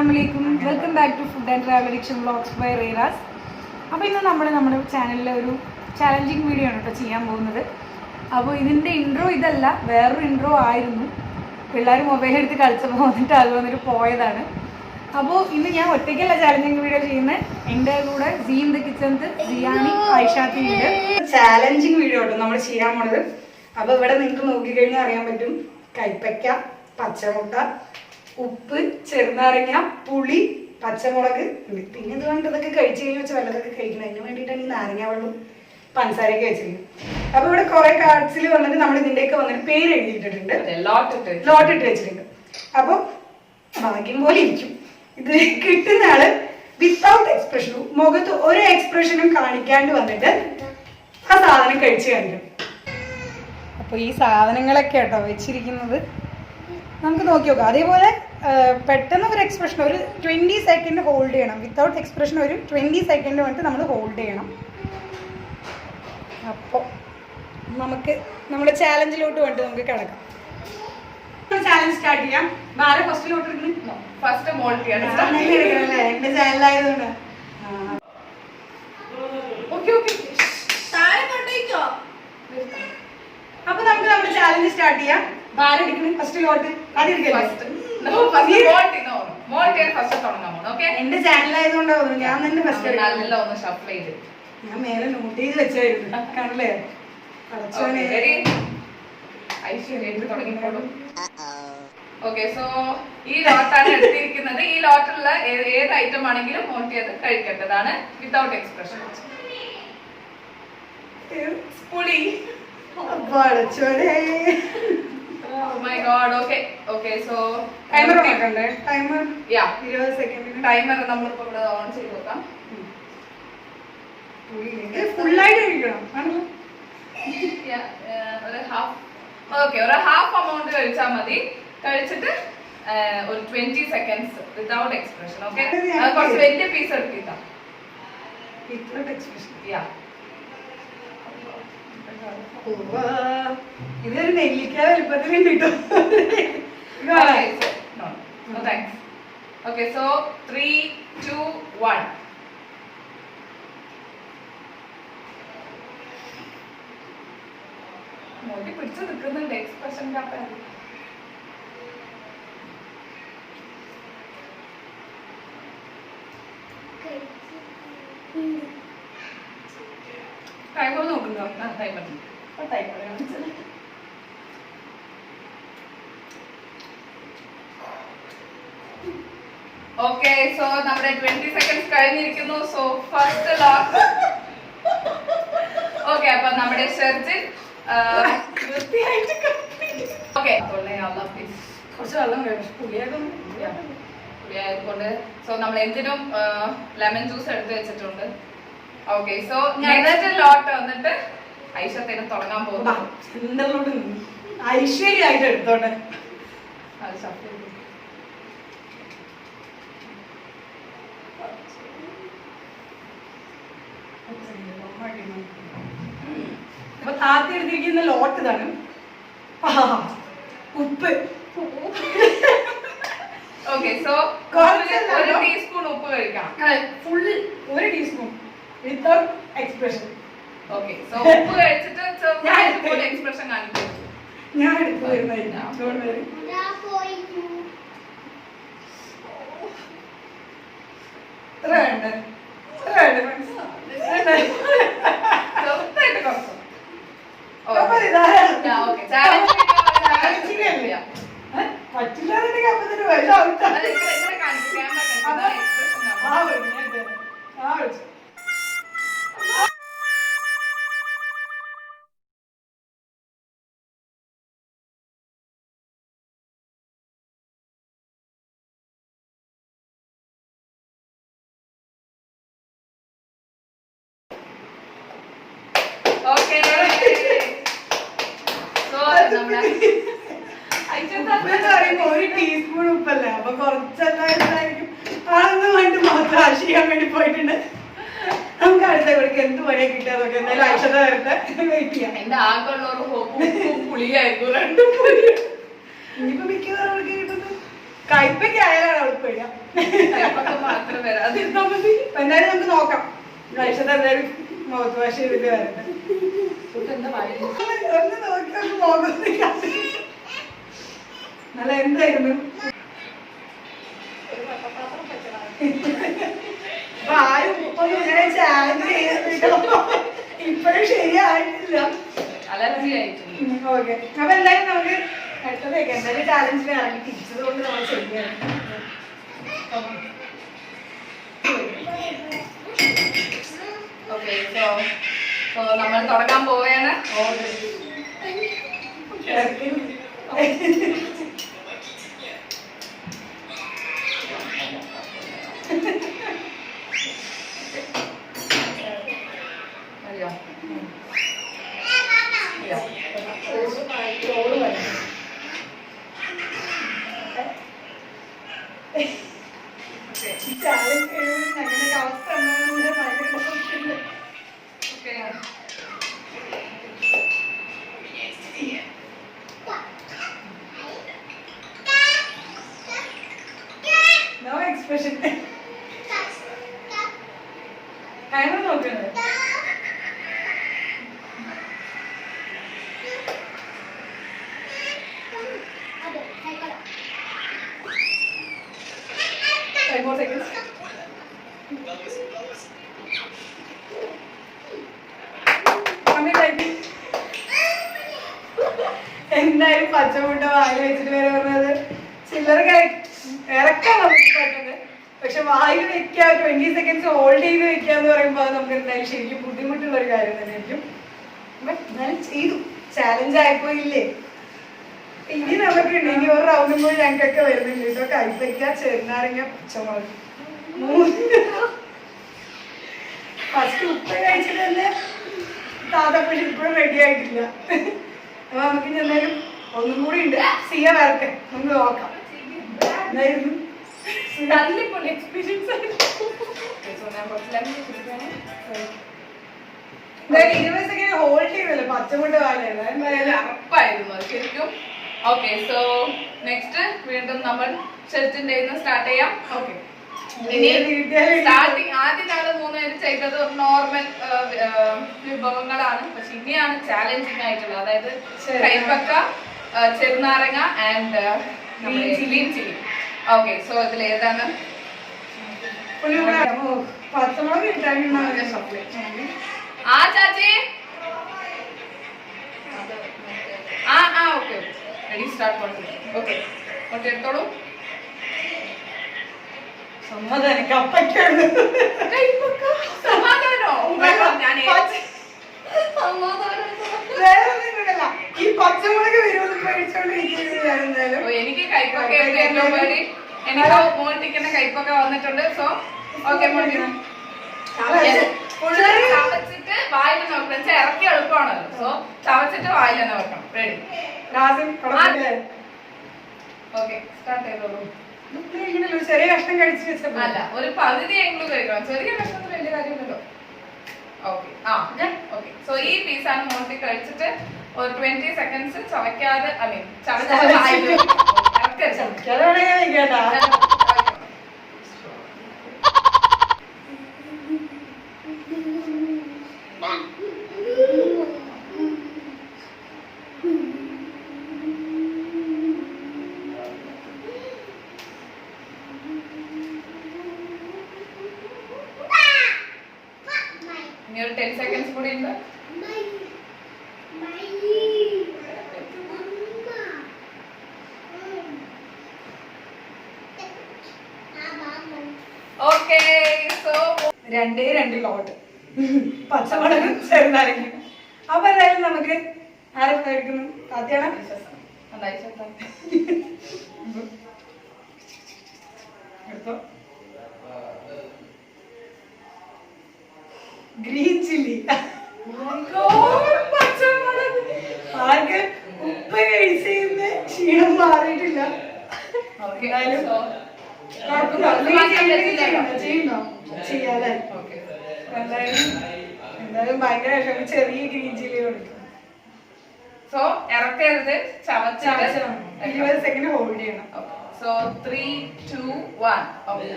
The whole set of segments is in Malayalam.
അസ്സലാമലൈക്കും, welcome back to food and travel addiction vlogs by Reeras. അപ്പോൾ ഇന്ന് നമ്മൾ നമ്മുടെ ചാനലിലെ ഒരു ചാലഞ്ചിങ് വീഡിയോ ആണ് കേട്ടോ ചെയ്യാൻ പോകുന്നത്. അപ്പോൾ ഇതിൻ്റെ ഇൻട്രോ ഇതല്ല, വേറൊരു ഇൻട്രോ ആയിരുന്നു. പിള്ളേർ മൊബൈൽ എടുത്ത് കളിച്ചപ്പോൾ വന്നിട്ട് അത് വന്നിട്ട് പോയതാണ്. അപ്പോൾ ഇന്ന് ഞാൻ ഒറ്റയ്ക്കല്ല ചാലഞ്ചിങ് വീഡിയോ ചെയ്യുന്നത്, എൻ്റെ കൂടെ സീൻ ദ കിച്ചൻത്ത് സിയാനി ഐഷാത്തിയുടെ ചാലഞ്ചിങ് വീഡിയോ കേട്ടോ നമ്മൾ ചെയ്യാൻ പോണത്. അപ്പോൾ ഇവിടെ നിങ്ങൾക്ക് നോക്കിക്കഴിഞ്ഞാൽ അറിയാൻ പറ്റും, കൈപ്പയ്ക്ക, പച്ചമുട്ട, ഉപ്പ്, ചെറുനാരങ്ങ, പുളി, പച്ചമുളക്. പിന്നെ ഇത് വേണ്ട ഇതൊക്കെ കഴിച്ചു കഴിഞ്ഞാൽ വെച്ചാൽ വല്ലതൊക്കെ കഴിക്കണം. അതിന് വേണ്ടിയിട്ടാണ് ഈ നാരങ്ങ വെള്ളം പഞ്ചസാരയൊക്കെ വെച്ചിരിക്കുന്നത്. അപ്പൊ ഇവിടെ കുറെ കാർഡ്സിൽ വന്നിട്ട് നമ്മൾ ഇതിന്റെയൊക്കെ വന്നിട്ട് പേര് എഴുതിയിട്ടുണ്ട്, ലോട്ട് ഇട്ട് വെച്ചിട്ടുണ്ട്. അപ്പൊ ഭാഗ്യം പോലെ ഇരിക്കും. ഇത് കിട്ടുന്ന ആള് വിത്തൗട്ട് എക്സ്പ്രഷനും മുഖത്ത് ഒരു എക്സ്പ്രഷനും കാണിക്കാണ്ട് വന്നിട്ട് ആ സാധനം കഴിച്ചു കാണിക്കും. അപ്പൊ ഈ സാധനങ്ങളൊക്കെ കേട്ടോ വെച്ചിരിക്കുന്നത്, നമുക്ക് നോക്കി നോക്കാം. അതേപോലെ പെട്ടെന്ന് ഒരു എക്സ്പ്രഷൻ ഒരു 20 സെക്കൻഡ് ഹോൾഡ് ചെയ്യണം. വിത്തൗട്ട് എക്സ്പ്രഷൻ ഒരു 20 സെക്കൻഡ് വന്നിട്ട് നമ്മൾ ഹോൾഡ് ചെയ്യണം. അപ്പോൾ നമുക്ക് നമ്മുടെ ചാലഞ്ചിലോട്ട് വേണ്ടി നമുക്ക് കിടക്കാം. ചാലഞ്ച് സ്റ്റാർട്ട് ചെയ്യാം. ആരെ ഫസ്റ്റിലോട്ട് ഫസ്റ്റ് മോൾട്ട് ചെയ്യണം. എന്റെ ചാനലായതുകൊണ്ട് അപ്പൊ നമുക്ക് നമ്മുടെ ചാലഞ്ച് സ്റ്റാർട്ട് ചെയ്യാം. ആരെടുക്കണം ഫസ്റ്റിലോട്ട്? എന്റെ ചാനലായതുകൊണ്ട് ഞാൻ തന്നെ ഫസ്റ്റ് ഞാൻ മേലെ നോട്ട് ചെയ്ത് വെച്ചായിരുന്നു. കാണല്ലേ ഓക്കെ, സോ ഈ ലോട്ടാണ് എടുത്തിരിക്കുന്നത്. ഈ ലോട്ടിലുള്ള ഏത് ഐറ്റം ആണെങ്കിലും മോൾട്ട് ചെയ്ത് കഴിക്കേണ്ടതാണ് വിത്തൗട്ട് എക്സ്പ്രഷൻ. പുളി. Oh my god. Okay, so timer നോക്കണ്ടേ? Timer 20 second. ടൈമർ നമ്മളിപ്പോ ഇവിടെ ഓൺ ചെയ്ത് നോക്കാം. ഫുൾ ആയിട്ട് കഴിക്കണം. ഒരു ഹാഫ് എമൗണ്ട് കഴിച്ചാൽ മതി. കഴിച്ചിട്ട് ഒരു 20 സെക്കൻഡ്സ് വിതൗട്ട് എക്സ്പ്രഷൻ. ഓക്കെ, കുറച്ച് വലിയ പീസ് എടുക്കാം. ഇതൊരു നെല്ലിക്ക വലുപ്പത്തിലുണ്ട് കേട്ടോ. Okay, so 3, 2, 1. മോട്ടി പിടിച്ചു നിൽക്കുന്നുണ്ട് എക്സ്പ്രഷൻ കാട്ടാൻ. ടൈമർ നോക്കുന്നോ? ടൈമർ ഓക്കെ, സോ നമ്മുടെ 20 സെക്കൻഡ്സ് കഴിഞ്ഞിരിക്കുന്നു. So first lock. ഓക്കെ, അപ്പൊ നമ്മുടെ ഷെർജിൻ കുറച്ച് വെള്ളം പുളിയായതുകൊണ്ട് സോ നമ്മൾ എന്തിനും ലെമൺ ജ്യൂസ് എടുത്ത് വെച്ചിട്ടുണ്ട്. ഓക്കെ, സോ നെക്സ്റ്റ് ലോട്ട് വന്നിട്ട് ഐശ്വര്യത്തിന് തുടങ്ങാൻ പോകുന്നു. ഐശ്വര്യായിട്ട് എടുത്തോട്ടെ. അപ്പൊ താത്തി എടുത്തിരിക്കുന്ന ലോട്ട് ഇതാണ്. ഉപ്പ്. ഓക്കെ, സോ ഒരു ടീസ്പൂൺ ഉപ്പ് കഴിക്കണം. Full 1 teaspoon without expression. Okay, so ഉപ്പ് കഴിച്ചിട്ട് ചെറുതായിട്ട് എക്സ്പ്രഷൻ കാണിക്കും. ഞാൻ എടുത്തു വരുന്നതായിരിക്കും. പറ്റില്ലാന്നുണ്ടെങ്കിൽ അപ്പത്തിന് ഒരു ടീസ്പൂൺ ഉപ്പല്ലേ, അപ്പൊ കുറച്ചെല്ലായിരിക്കും ആണെന്ന് വേണ്ടി മാത്രം ആശിക്കാൻ വേണ്ടി പോയിട്ടുണ്ട്. നമുക്ക് അടുത്ത കൊടുക്കുക എന്ത് പണിയെ കിട്ടാതൊക്കെ എന്തായാലും ആഴ്ച നേരത്തെ വെയിറ്റ് ചെയ്യാം. എന്റെ ആകെയുള്ള ഒരു പുളിയായിരിക്കും, 2 പുളി. ഇനിയിപ്പോ മിക്കവാറും അവർക്ക് കിട്ടുന്നത് കയ്പയ്ക്ക് ആയാലാണ് അവൾക്ക് വരിക. മാത്രം വരാതിരുന്നാ മതി. എന്തായാലും നമുക്ക് നോക്കാം. കഴിച്ചത് എന്തായാലും മുഖത്ത് വാഷ് ചെയ്തിട്ട് വരട്ടെ. ഒന്ന് നോക്കി നോക്കുന്നില്ല. നല്ല എന്തായിരുന്നു ആരും ഒന്നും ഇങ്ങനെ ചാലഞ്ച് ചെയ്തിട്ടോ ഇപ്പോഴും ശരിയായിട്ടില്ല. അലർജി ആയിട്ടുണ്ട്. ഓക്കെ, അപ്പൊ എന്തായാലും നമുക്ക് അടുത്തതേക്ക് എന്തായാലും ചാലഞ്ചിന് ഇറങ്ങി തിരിച്ചത് കൊണ്ട് നമ്മൾ ശരിയാണ്. ഓക്കെ, സോ നമ്മൾ തുടങ്ങാൻ പോവുകയാണ്. അറിയോ? No expression. Timer നോക്കുന്നത്. 10 more seconds. എന്തായാലും പച്ചമുട്ട വായിൽ വെച്ചിട്ട് വരെ പറഞ്ഞത് ചില്ലറ ഇറക്കാൻ നമുക്ക് പറ്റുന്നത്. പക്ഷെ വായിൽ വെക്കുക 20 സെക്കൻഡ്സ് ഹോൾഡ് ചെയ്ത് വെക്കുക എന്ന് പറയുമ്പോൾ അത് നമുക്ക് എന്തായാലും ശരിക്കും ബുദ്ധിമുട്ടുള്ള ഒരു കാര്യം തന്നെയായിരിക്കും. എന്നാലും ചെയ്തു, ചാലഞ്ച് ആയപ്പോ ഇല്ലേ. ഇനി നമുക്കുണ്ട്, ഇനി ഒരു റൗണ്ടും കൂടി ഞങ്ങൾക്കൊക്കെ വരുന്നുണ്ട് കേട്ടോ. കൈപ്പയ്ക്ക, ചെറുനാരങ്ങ, പച്ചമുളക്. ഫസ്റ്റ് ഉപ്പ് കഴിച്ചിട്ട് തന്നെ താതപ്പഴി ഇപ്പോഴും റെഡി ആയിട്ടില്ല. അപ്പൊ നമുക്ക് ഇനി എന്തായാലും ഒന്നും കൂടി ഉണ്ട്. സിയ വരട്ടെ, നമുക്ക് നോക്കാം. എന്തായിരുന്നു എക്സ്പീരിയൻസ് 20 സെക്കൻഡ് ഹോൾഡ് ചെയ്തല്ലോ. പച്ചമുട്ട വായിലായിരുന്നു, എന്തായാലും ഉറപ്പായിരുന്നു ശരിക്കും. ഓക്കെ, സോ നെക്സ്റ്റ് വീണ്ടും നമ്മൾ ഷെൽറ്റിന്റെ സ്റ്റാർട്ട് ചെയ്യാം. ഓക്കെ, ഇനി സ്റ്റാർട്ടിങ് ആദ്യം ഞങ്ങൾ 3 പേര് ചെയ്തത് നോർമൽ വിഭവങ്ങളാണ്. പക്ഷെ ഇനിയാണ് ചാലഞ്ചിങ് ആയിട്ടുള്ളത്. അതായത് കൈപ്പക്ക, ചെറുനാരങ്ങ and green chilli. Okay, so ഇതിൽ ഏതാണ്? പച്ചമുളക് കിട്ടാൻ സപ്ലൈ ആ ചാച്ചി. ഓക്കെ, റെഡി, സ്റ്റാർട്ട് പറഞ്ഞു. ഓക്കെ, ഓക്കെ, എടുത്തോളൂ. സമ്മതം കപ്പയ്ക്കാണ്. സമാധാനോ? ഈ പച്ചമുളക് വരുമെന്ന് പേടിച്ചോണ്ടിരിക്കുന്നത് എന്തായാലും. എനിക്ക് കൈപ്പൊക്കെ ഏറ്റവും പേടി. എനിക്ക് മോണ്ടിക്കുന്ന കൈപ്പൊക്കെ വന്നിട്ടുണ്ട്. സോ ഓക്കെ, ചവച്ചിട്ട് വായിൽ തന്നെ വെക്കണം. ഇറക്കി എളുപ്പമാണല്ലോ. സോ ചവച്ചിട്ട് വായിൽ തന്നെ വെക്കണം. റെഡി? ഓക്കെ, സ്റ്റാർട്ട് ചെയ്തോളൂ. ചെറിയ കഷ്ണം കഴിച്ചു വെച്ചപ്പോ അല്ല, ഒരു പകുതിയെങ്കിലും കഴിക്കണം. ചെറിയ കഷ്ണത്തിന് വലിയ കാര്യമില്ലല്ലോ. Okay, okay. സോ ഈ പീസാണ് മോണ്ടി കഴിച്ചിട്ട് ഒരു 20 സെക്കൻഡ്സ് ചവയ്ക്കാതെ, ഐ മീൻ ചവച്ചാതെ ഇനി ഒരു 10 സെക്കൻഡ്സ് കൂടി ഉണ്ട്. ഓക്കെ, സോ 2 ലോട്ട് പച്ചമുളക്, ചെറുനാരങ്ങ. അപ്പൊ എന്തായാലും നമുക്ക് ആരൊക്കെ കഴിക്കുന്നു? താത്തിയാണ്. Green chilli. ആർക്ക് ഉപ്പ് കഴിച്ചതിന്റെ ക്ഷീണം മാറിയിട്ടില്ല. എന്തായാലും ചെയ്യണോ? ചെയ്യാല്ലേ? എന്തായാലും ഭയങ്കര ചെറിയ ഗ്രീൻ ചില്ലി കൊടുക്കും. സോ ഇറക്കരുത്, ചവച്ചിട്ട് 20 സെക്കൻഡ് ഹോൾഡ് ചെയ്യണം. So 3, 2, 1. Okay.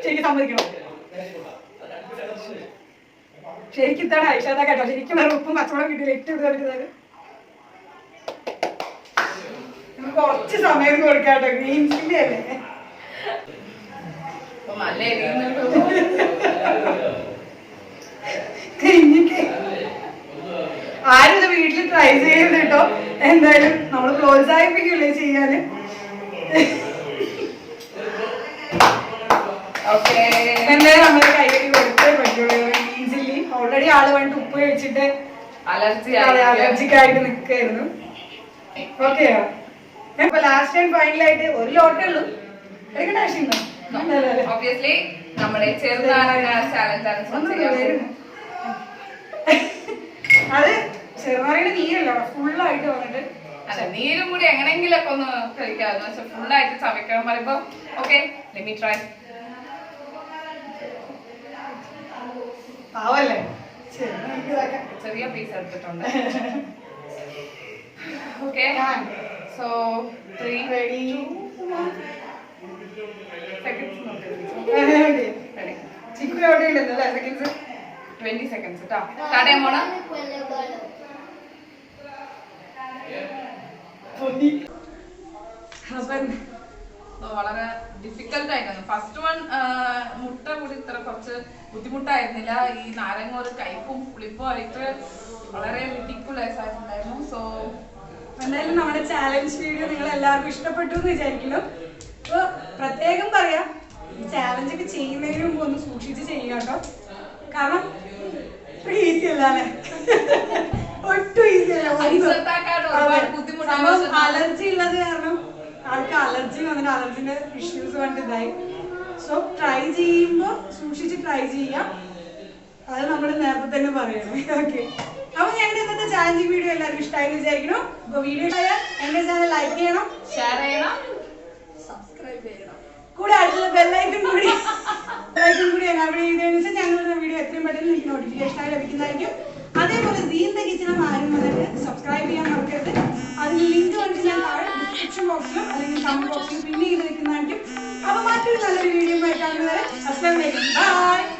ശരിക്കും സമ്മതിക്കണം. ശരിക്കും ഇതാണ് ഐഷാദ കേട്ടോ. ശരിക്കും വേറെ ഉപ്പും പച്ചമുളകും കിട്ടിയില്ല. ഏറ്റവും കൂടുതൽ കുറച്ച് സമയം കൊടുക്കാട്ടോ. ഗ്രീൻ ചില്ലി അല്ലേ? ആരും ഇത് വീട്ടിൽ ട്രൈ ചെയ്യരുത് കേട്ടോ. എന്തായാലും നമ്മൾ പ്രോത്സാഹിപ്പിക്കില്ലേ ചെയ്യാന്. എന്തായാലും നമ്മള് കൈകടി കൊടുത്തേ പറ്റുള്ളൂ. ഗ്രീൻ ചില്ലി ഓൾറെഡി ആള് വേണ്ടി ഉപ്പ് കഴിച്ചിട്ട് അലർജിക്കായിട്ട് നിൽക്കായിരുന്നു. ഓക്കെയോ? ഇപ്പൊ ലാസ്റ്റ് ആൻഡ് ഫൈനലായിട്ട് ഒരു ലോട്ടേ ഉള്ളൂ. എടുക്കേണ്ട ആവശ്യമുണ്ടോ? Obviously, നമ്മുടെ ചെറുനാരങ്ങ ചാലഞ്ച് ആണ്. അത് ചെറുനാരങ്ങ നീരല്ല, ഫുള്ളായിട്ട് വന്നിട്ട്. അല്ല, നീരും കൂടി എങ്ങനെങ്കിലും ഒക്കെ ഒന്ന് കഴിക്കാമായിരുന്നു. പക്ഷെ ഫുള്ളായിട്ട് ചവയ്ക്കണം പറയുമ്പോ ഓക്കെ, ലെറ്റ് മീ ട്രൈ. പാവല്ലേ, ചെറിയ പീസ് എടുത്തിട്ടുണ്ട്. Okay, so 3 ready. seconds Chikku എവിടെ ഉണ്ടല്ലോ അല്ലേ? സെക്കൻഡ്സ് 20 seconds കേട്ടോ. സ്റ്റാർട്ട് ചെയ്യാൻ പോണ. വളരെ ഡിഫിക്കൽട്ട് ആയിരുന്നു. ഫസ്റ്റ് വൺ മുട്ട കൂടി ഇത്ര കുറച്ച് ബുദ്ധിമുട്ടായിരുന്നില്ല. ഈ നാരങ്ങ ഒരു കയ്പും പുളിപ്പും ആയിട്ട് വളരെ റിഡിക്കുലസ് ആയിട്ടുണ്ടായിരുന്നു. സോ എന്തായാലും നമ്മുടെ ചാലഞ്ച് വീഡിയോ നിങ്ങൾ എല്ലാവർക്കും ഇഷ്ടപ്പെട്ടു എന്ന് വിചാരിക്കുന്നു. അപ്പൊ പ്രത്യേകം പറയാം, ഈ ചാലഞ്ച് ഒക്കെ ചെയ്യുന്നതിന് മുമ്പ് ഒന്ന് സൂക്ഷിച്ച് ചെയ്യുക കേട്ടോ. കാരണം ഈസി അല്ല അല്ലേ? ഒട്ടും ഈസി അല്ല. അലർജി ഉള്ളത് കാരണം ആൾക്ക് അലർജി വന്നിട്ട് അലർജിന്റെ ഇഷ്യൂസ് കണ്ടിതായി. സോ ട്രൈ ചെയ്യുമ്പോ സൂക്ഷിച്ച് ട്രൈ ചെയ്യാം. അത് നമ്മൾ നേരത്തെ തന്നെ പറയണം. ഓക്കെ, അപ്പൊ ഞങ്ങളുടെ ഇന്നത്തെ ചാലഞ്ചിങ് വീഡിയോ എല്ലാവർക്കും ഇഷ്ടമായി വിചാരിക്കണം. അപ്പൊ വീഡിയോ ഇഷ്ടമായാൽ എന്റെ ചാനൽ ലൈക്ക് ചെയ്യണം, ഷെയർ